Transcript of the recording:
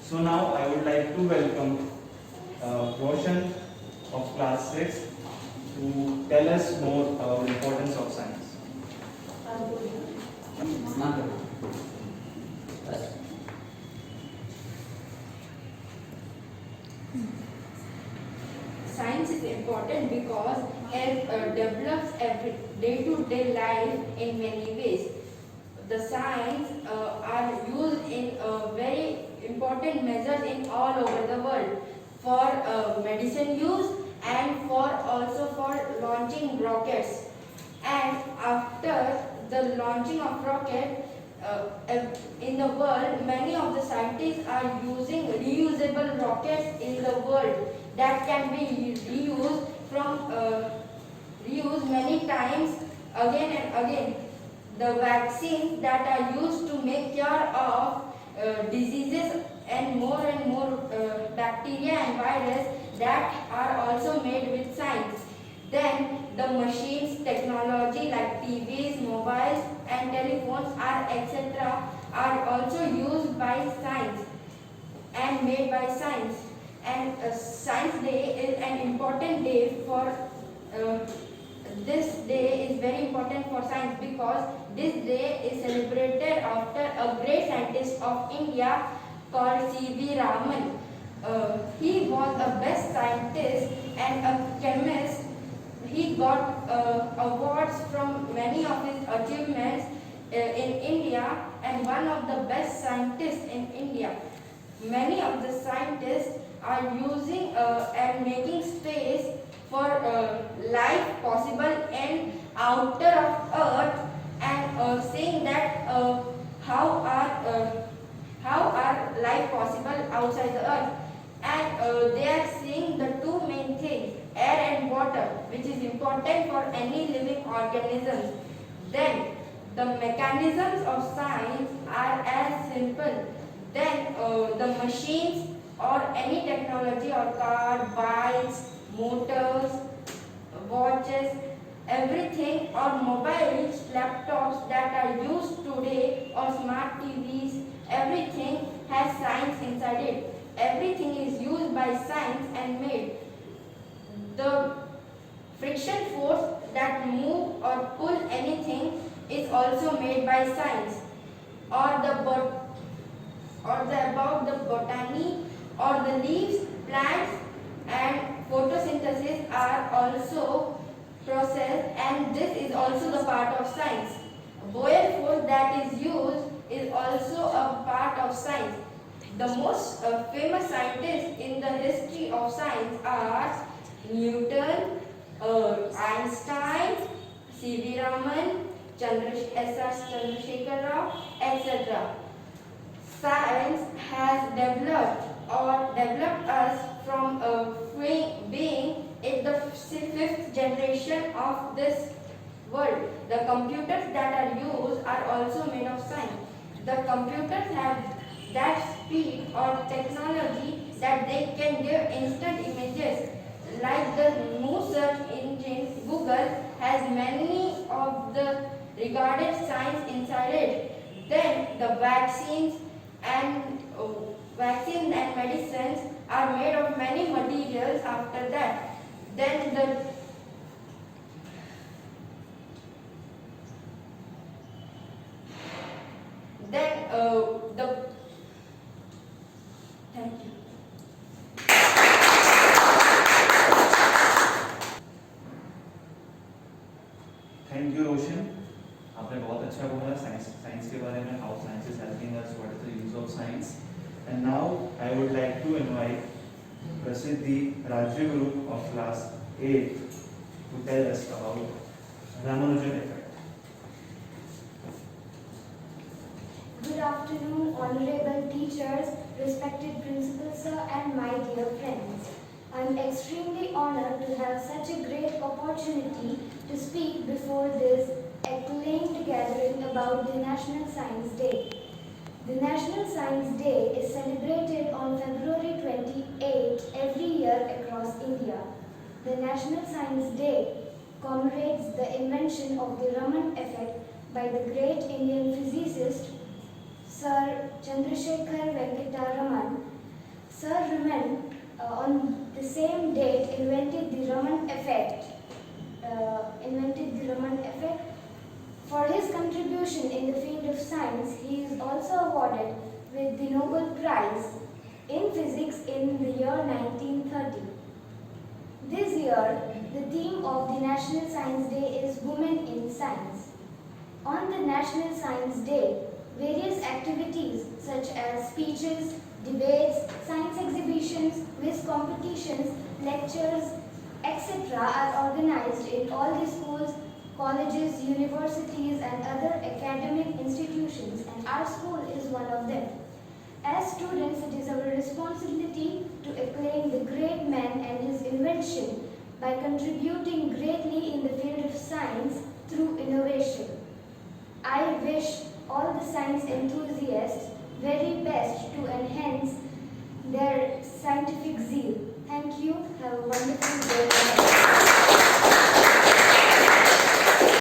So now I would like to welcome Roshan of class 6 to tell us more about the importance of science. Science is important because it develops every day-to-day life in many ways. The science are used in very important measures in all over the world for medicine use and for also for launching rockets. And after the launching of rocket in the world, many of the scientists are using reusable rockets in the world that can be reused many times again and again. The vaccines that are used to make cure of diseases and more bacteria and virus that are also made with science. Then the machines, technology like TVs, mobiles and telephones are etc. are also used by science and made by science. And Science Day is an important day for this day is very important for science because this day is celebrated after a great scientist of India called C.V. Raman. He was a best scientist and a chemist. He got awards from many of his achievements in India and one of the best scientists in India. Many of the scientists are using and making space for life possible in outer of Earth and saying that how are life possible outside the Earth, and they are seeing the two main things, air and water, which is important for any living organisms. Then the mechanisms of science are as simple. Then the machines or any technology or car, bikes, motors, watches, everything or mobiles, laptops that are used today or smart TVs, everything has science inside it. Everything is used by science and made. The friction force that move or pull anything is also made by science. About the botany or the leaves, plants and photosynthesis are also processed, and this is also the part of science. Boyer force that is used is also a part of science. The most famous scientists in the history of science are Newton, Einstein, C.V. Raman, S.R. Chandrasekhar Rao, etc. Science has developed us from being in the fifth generation of this world. The computers that are used are also made of science. The computers have that speed or technology that they can give instant images. Like the new search engine Google has many of the regarded science inside it. Then the vaccines and medicines are made of many materials after that. Then the thank you. Thank you, Roshan. आपने बहुत अच्छा बोला science के बारे में, how science is helping us, what is the use of science. And now I would like to invite Prasiddhi Rajyaguru of class 8 to tell us about Ramanujan effect. Good afternoon, honorable teachers, respected principal sir, and my dear friends. I am extremely honored to have such a great opportunity to speak before this acclaimed gathering about the National Science Day. The National Science Day is celebrated on February 28 every year across India. The National Science Day commemorates the invention of the Raman effect by the great Indian physicist Sir Chandrasekhar Venkata Raman gentleman on the same date invented the Raman effect. For his contribution in the field of science, he is also awarded with the Nobel Prize in Physics in the year 1930. This year, the theme of the National Science Day is Women in Science. On the National Science Day, various activities such as speeches, debates, science exhibitions, quiz competitions, lectures, etc. are organized in all the schools, colleges, universities and other academic institutions, and our school is one of them. As students, it is our responsibility to acclaim the great man and his invention by contributing greatly in the field of science through innovation. I wish all the science enthusiasts very best to enhance their scientific zeal. Thank you. Have a wonderful day.